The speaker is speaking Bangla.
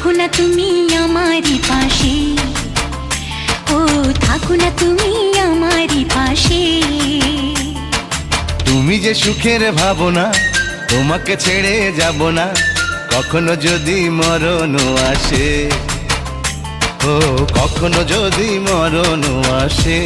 থাকো না তুমি আমারই পাশে, ও থাকো না তুমি আমারই পাশে। তুমি যে সুখের ভাবনা, তোমাকে ছেড়ে যাব না, কখনো যদি মরণ আসে, ও কখনো যদি মরণ আসে।